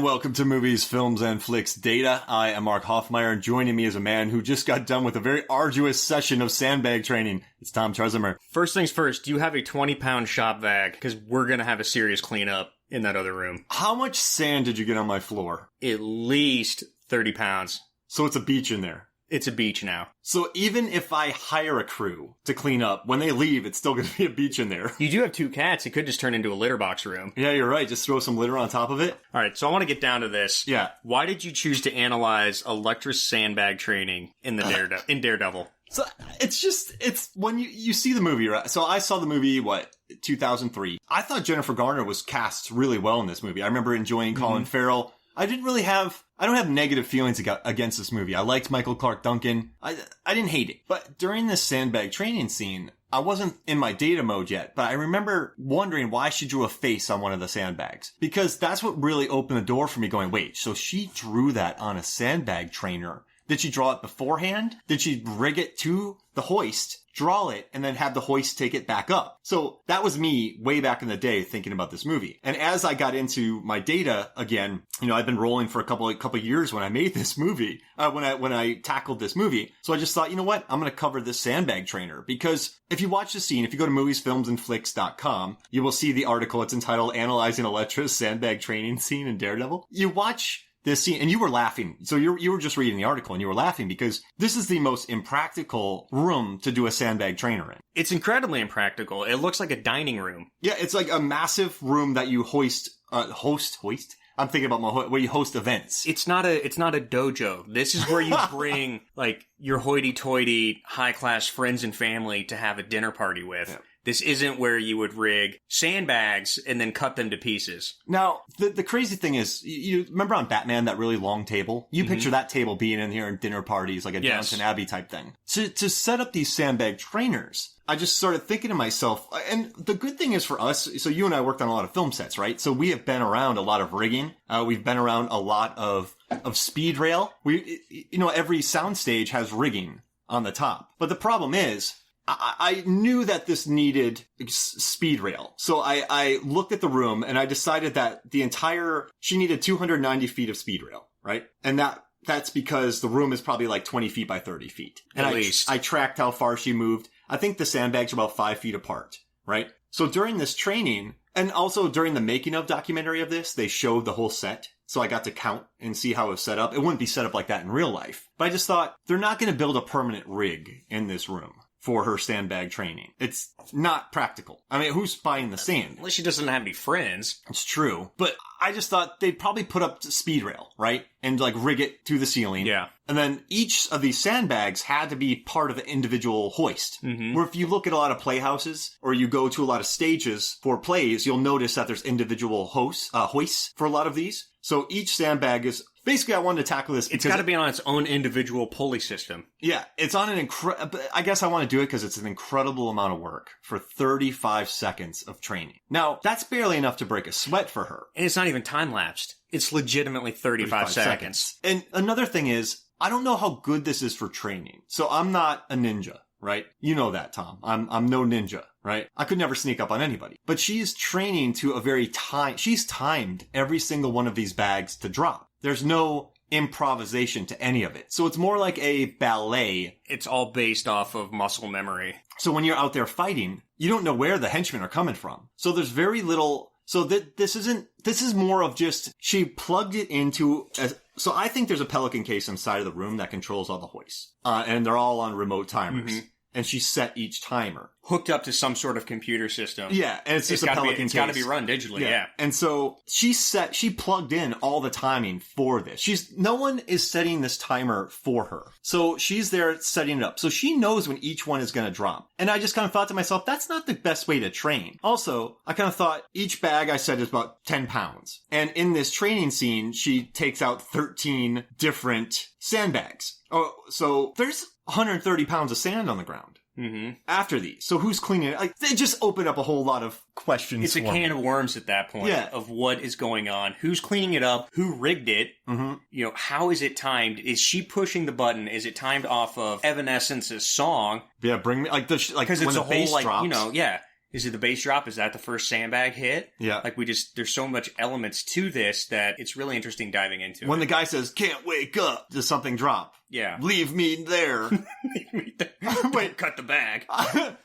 welcome to Movies, Films, and Flicks Data. I am Mark Hoffmeyer, and joining me is a man who just got done with a very arduous session of sandbag training. It's Tom Charzimer. First things first, do you have a 20-pound shop vac? Because we're going to have a serious cleanup in that other room. How much sand did you get on my floor? At least 30 pounds. So it's a beach in there. It's a beach now. So even if I hire a crew to clean up, when they leave, it's still going to be a beach in there. You do have 2 cats. It could just turn into a litter box room. Yeah, you're right. Just throw some litter on top of it. All right, so I want to get down to this. Yeah. Why did you choose to analyze Elektra's sandbag training in Daredevil? So it's when you see the movie, right? So I saw the movie, 2003. I thought Jennifer Garner was cast really well in this movie. I remember enjoying Colin Farrell. I don't have negative feelings against this movie. I liked Michael Clark Duncan. I didn't hate it. But during this sandbag training scene, I wasn't in my data mode yet, but I remember wondering why she drew a face on one of the sandbags. Because that's what really opened the door for me going, wait, so she drew that on a sandbag trainer. Did she draw it beforehand? Did she rig it to the hoist, draw it, and then have the hoist take it back up? So that was me way back in the day thinking about this movie. And as I got into my data again, I've been rolling for a couple of years when I made this movie, when I tackled this movie. So I just thought, you know what? I'm going to cover this sandbag trainer, because if you watch the scene, if you go to moviesfilmsandflicks.com, you will see the article. It's entitled Analyzing Elektra's Sandbag Training Scene in Daredevil. You watch this scene, and you were laughing. So you were just reading the article, and you were laughing because this is the most impractical room to do a sandbag trainer in. It's incredibly impractical. It looks like a dining room. Yeah, it's like a massive room that you hoist. I'm thinking about where you host events. It's not a dojo. This is where you bring your hoity-toity, high-class friends and family to have a dinner party with. Yeah. This isn't where you would rig sandbags and then cut them to pieces. Now, the crazy thing is, you remember on Batman, that really long table? You picture that table being in here in dinner parties, like a Downton Abbey type thing. To set up these sandbag trainers, I just started thinking to myself, and the good thing is for us, so you and I worked on a lot of film sets, right? So we have been around a lot of rigging. We've been around a lot of speed rail. Every soundstage has rigging on the top. But the problem is, I knew that this needed speed rail. So I looked at the room and I decided that she needed 290 feet of speed rail, right? And that's because the room is probably like 20 feet by 30 feet. And At least. I tracked how far she moved. I think the sandbags are about 5 feet apart, right? So during this training, and also during the making of documentary of this, they showed the whole set. So I got to count and see how it was set up. It wouldn't be set up like that in real life. But I just thought, they're not going to build a permanent rig in this room for her sandbag training. It's not practical. I mean, who's buying the sand? Unless she doesn't have any friends. It's true. But I just thought they'd probably put up speed rail, right? And rig it to the ceiling. Yeah. And then each of these sandbags had to be part of an individual hoist. Mm-hmm. Where if you look at a lot of playhouses or you go to a lot of stages for plays, you'll notice that there's individual hoists for a lot of these. So each sandbag is... Basically, I wanted to tackle this because... It's got to be on its own individual pulley system. Yeah, it's on I guess I want to do it because it's an incredible amount of work for 35 seconds of training. Now, that's barely enough to break a sweat for her. And it's not even time-lapsed. It's legitimately 35 seconds. And another thing is, I don't know how good this is for training. So I'm not a ninja, right? You know that, Tom. I'm no ninja, right? I could never sneak up on anybody. But she's training to she's timed every single one of these bags to drop. There's no improvisation to any of it. So it's more like a ballet. It's all based off of muscle memory. So when you're out there fighting, you don't know where the henchmen are coming from. So there's very little... So this is more of just, she plugged it into... So I think there's a Pelican case inside of the room that controls all the hoists. And they're all on remote timers. Mm-hmm. And she set each timer. Hooked up to some sort of computer system. Yeah, and it's just a Pelican case. It's got to be run digitally, yeah. And so she plugged in all the timing for this. No one is setting this timer for her. So she's there setting it up. So she knows when each one is going to drop. And I just kind of thought to myself, that's not the best way to train. Also, I kind of thought each bag I said is about 10 pounds. And in this training scene, she takes out 13 different sandbags. Oh, so there's 130 pounds of sand on the ground. Mm-hmm. After these. So who's cleaning it? They just open up a whole lot of questions. It's a can of worms at that point of what is going on. Who's cleaning it up? Who rigged it? Mm-hmm. How is it timed? Is she pushing the button? Is it timed off of Evanescence's song? Yeah, bring me, because it's a whole, drops. Is it the bass drop? Is that the first Sandbag hit? Yeah. Like there's so much elements to this that it's really interesting diving into When it. the guy says, "Can't wake up," does something drop? Yeah. Leave me there. Wait, cut the bag.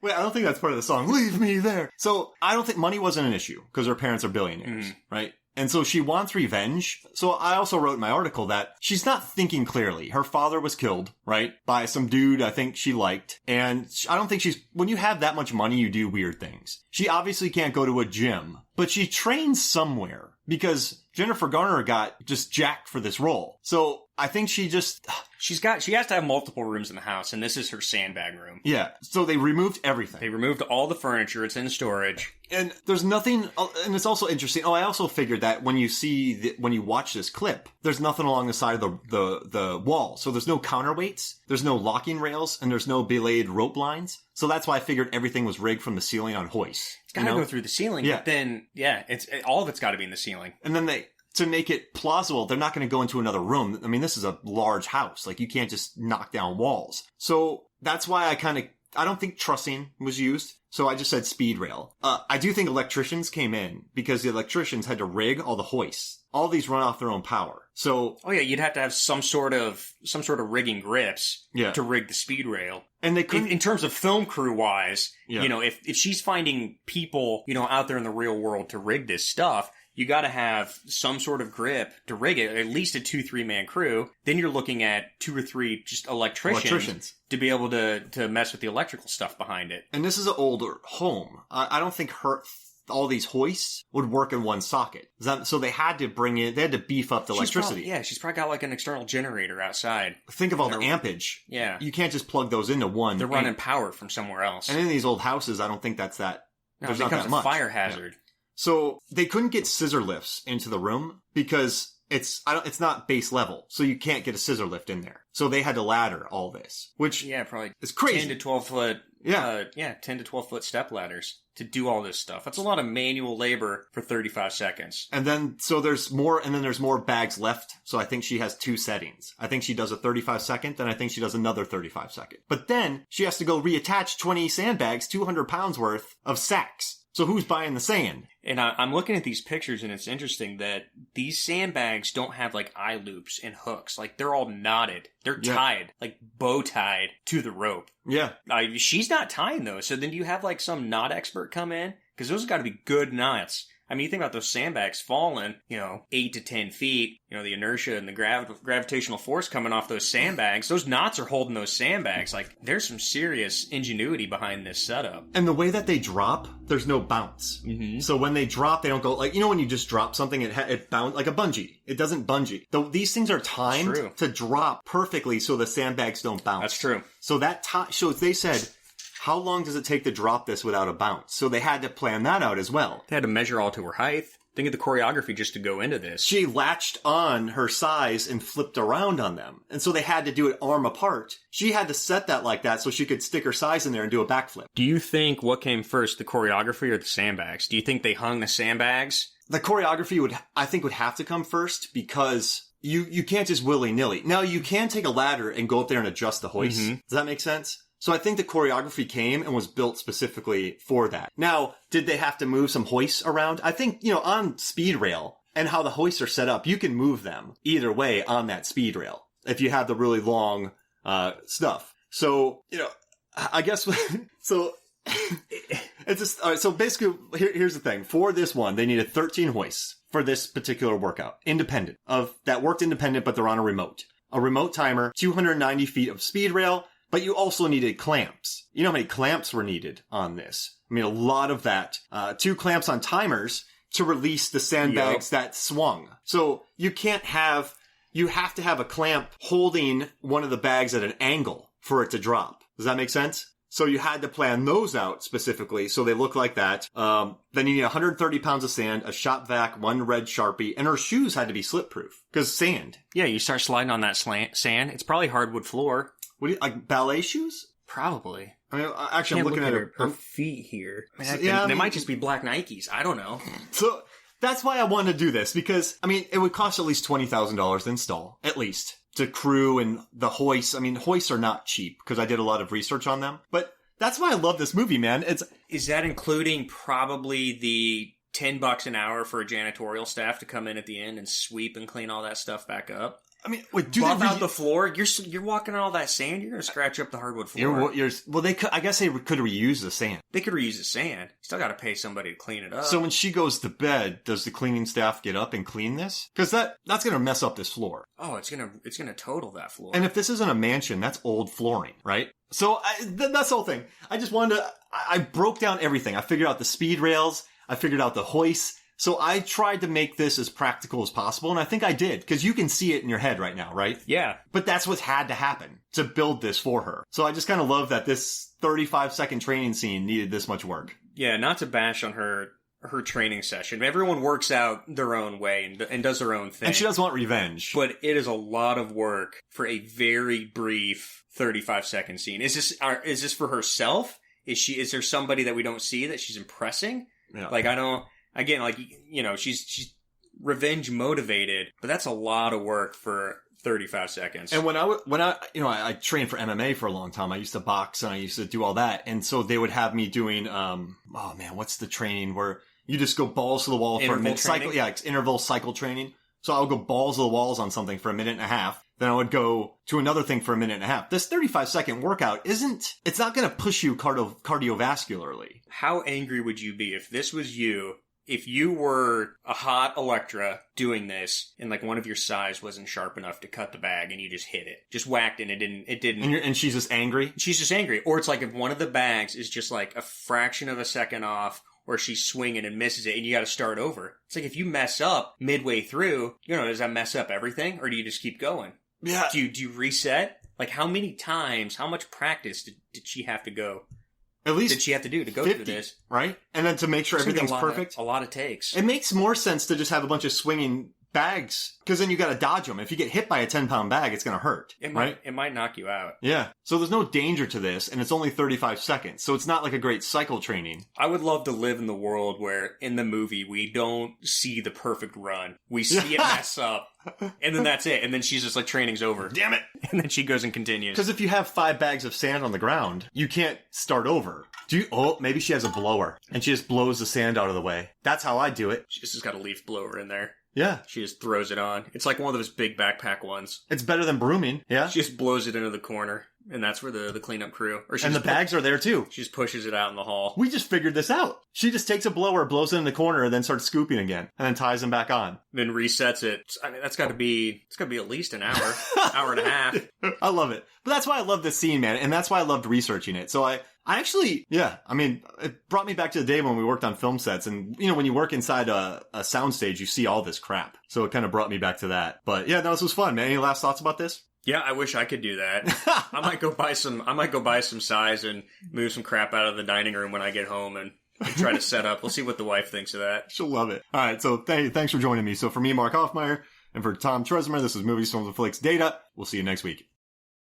Wait, I don't think that's part of the song. Leave me there. So I don't think money wasn't an issue because her parents are billionaires, right? And so she wants revenge. So I also wrote in my article that she's not thinking clearly. Her father was killed, right? By some dude I think she liked. And I don't think when you have that much money, you do weird things. She obviously can't go to a gym, but she trains somewhere because Jennifer Garner got just jacked for this role. So I think she has to have multiple rooms in the house, and this is her Sandbag room. Yeah. So they removed everything. They removed all the furniture. It's in storage. And there's nothing, and it's also interesting. Oh, I also figured that when you watch this clip, there's nothing along the side of the wall. So there's no counterweights, there's no locking rails, and there's no belayed rope lines. So that's why I figured everything was rigged from the ceiling on hoists. It's gotta go through the ceiling. Yeah. But then, all of it's gotta be in the ceiling. And then to make it plausible, they're not going to go into another room. I mean, this is a large house. Like, you can't just knock down walls. So that's why I don't think trussing was used. So I just said speed rail. I do think electricians came in because the electricians had to rig all the hoists. All these run off their own power. So, oh yeah, you'd have to have some sort of rigging grips to rig the speed rail. And they couldn't, in terms of film crew wise, Yeah. If she's finding people, out there in the real world to rig this stuff, you got to have some sort of grip to rig it, at least a 2-3 man crew. Then you're looking at 2 or 3 just electricians to be able to mess with the electrical stuff behind it. And this is an older home. I don't think all these hoists would work in one socket. So they had to beef up the electricity. She's probably got like an external generator outside. Think of all the ampage. Yeah. You can't just plug those into one. They're running power from somewhere else. And in these old houses, I don't think that's that. No, there's it not becomes that a much. fire hazard. Yeah. So they couldn't get scissor lifts into the room because it's not base level. So you can't get a scissor lift in there. So they had to ladder all this, which probably is crazy. 10 to 12 foot. 10 to 12 foot step ladders to do all this stuff. That's a lot of manual labor for 35 seconds. And then, so there's more, and then there's more bags left. So I think she has 2 settings. I think she does a 35 second, and I think she does another 35 second. But then she has to go reattach 20 sandbags, 200 pounds worth of sacks. So who's buying the sand? And I'm looking at these pictures, and it's interesting that these sandbags don't have like eye loops and hooks. Like, they're all knotted. They're tied, like bow tied to the rope. Yeah. She's not tying those. So then do you have like some knot expert come in? Because those have got to be good knots. I mean, you think about those sandbags falling, 8 to 10 feet, the inertia and the gravitational force coming off those sandbags. Those knots are holding those sandbags. Like, there's some serious ingenuity behind this setup. And the way that they drop, there's no bounce. Mm-hmm. So when they drop, they don't go, like, when you just drop something, it bounce like a bungee. It doesn't bungee. Though these things are timed to drop perfectly so the sandbags don't bounce. That's true. So so they said, how long does it take to drop this without a bounce? So they had to plan that out as well. They had to measure all to her height. Think of the choreography just to go into this. She latched on her size and flipped around on them. And so they had to do it arm apart. She had to set that like that so she could stick her size in there and do a backflip. Do you think what came first, the choreography or the sandbags? Do you think they hung the sandbags? The choreography would have to come first because you can't just willy-nilly. Now, you can take a ladder and go up there and adjust the hoist. Mm-hmm. Does that make sense? So I think the choreography came and was built specifically for that. Now, did they have to move some hoists around? I think, on speed rail and how the hoists are set up, you can move them either way on that speed rail if you have the really long stuff. So, I guess, so it's just, all right, so basically, here's the thing. For this one, they needed 13 hoists for this particular workout, that worked independent, but they're on a remote timer, 290 feet of speed rail. But you also needed clamps. You know how many clamps were needed on this? I mean, a lot of that. 2 clamps on timers to release the sandbags that swung. So you have to have a clamp holding one of the bags at an angle for it to drop. Does that make sense? So you had to plan those out specifically so they look like that. Then you need 130 pounds of sand, a shop vac, 1 red Sharpie, and her shoes had to be slip proof because sand. Yeah, you start sliding on that sand. It's probably hardwood floor. What do you, like ballet shoes? Probably. I mean, actually, I'm looking at her feet here. They might just be black Nikes. I don't know. So that's why I wanted to do this because, I mean, it would cost at least $20,000 to install, at least, to crew and the hoists. I mean, hoists are not cheap because I did a lot of research on them. But that's why I love this movie, man. Is that including probably the $10 an hour for a janitorial staff to come in at the end and sweep and clean all that stuff back up? I mean, wait, do buff they out the floor? You're walking on all that sand. You're gonna scratch up the hardwood floor. well, they could. I guess they could reuse the sand. They could reuse the sand. You still got to pay somebody to clean it up. So when she goes to bed, does the cleaning staff get up and clean this? Because that's gonna mess up this floor. Oh, it's gonna total that floor. And if this isn't a mansion, that's old flooring, right? So that's the whole thing. I just wanted to. I broke down everything. I figured out the speed rails. I figured out the hoists. So I tried to make this as practical as possible, and I think I did, because you can see it in your head right now, right? Yeah. But that's what had to happen to build this for her. So I just kind of love that this 35-second training scene needed this much work. Yeah, not to bash on her training session. Everyone works out their own way and does their own thing. And she does want revenge. But it is a lot of work for a very brief 35-second scene. Is this for herself? Is there somebody that we don't see that she's impressing? Yeah. Like, I don't... Again, like, you know, she's revenge motivated, but that's a lot of work for 35 seconds. And when I trained for MMA for a long time, I used to box and I used to do all that. And so they would have me doing, what's the training where you just go balls to the wall for a minute? Interval cycle training. So I would go balls to the walls on something for a minute and a half. Then I would go to another thing for a minute and a half. This 35-second workout it's not going to push you cardiovascularly. How angry would you be if this was you? If you were a hot Elektra doing this and like one of your sais wasn't sharp enough to cut the bag and you just hit it, just whacked it and it didn't. And she's just angry? She's just angry. Or it's like if one of the bags is just like a fraction of a second off or she's swinging and misses it and you got to start over. It's like if you mess up midway through, does that mess up everything or do you just keep going? Yeah. Do you reset? Like how much practice did she have to go? At least did she have to do to go 50, through this? Right? And then to make sure everything's perfect. A lot of takes. It makes more sense to just have a bunch of swinging bags, because then you got to dodge them. If you get hit by a 10-pound bag, it's going to hurt. It might knock you out. Yeah. So there's no danger to this, and it's only 35 seconds. So it's not like a great cycle training. I would love to live in the world where, in the movie, we don't see the perfect run. We see it mess up, and then that's it. And then she's just like, training's over. Damn it! And then she goes and continues. Because if you have 5 bags of sand on the ground, you can't start over. Maybe she has a blower, and she just blows the sand out of the way. That's how I do it. She just got a leaf blower in there. Yeah. She just throws it on. It's like one of those big backpack ones. It's better than brooming. Yeah. She just blows it into the corner, and that's where the cleanup crew... And the bags are there, too. She just pushes it out in the hall. We just figured this out. She just takes a blower, blows it in the corner, and then starts scooping again, and then ties them back on. Then resets it. I mean, it's got to be at least an hour, hour and a half. I love it. But that's why I love this scene, man, and that's why I loved researching it. So I actually, it brought me back to the day when we worked on film sets, and, when you work inside a soundstage, you see all this crap. So it kind of brought me back to that. But yeah, no, this was fun, man. Any last thoughts about this? Yeah, I wish I could do that. I might go buy some sais and move some crap out of the dining room when I get home and try to set up. We'll see what the wife thinks of that. She'll love it. All right, so thanks for joining me. So for me, Mark Hoffmeyer, and for Tom Tresmer, this is Movies, Films, and Flicks Data. We'll see you next week.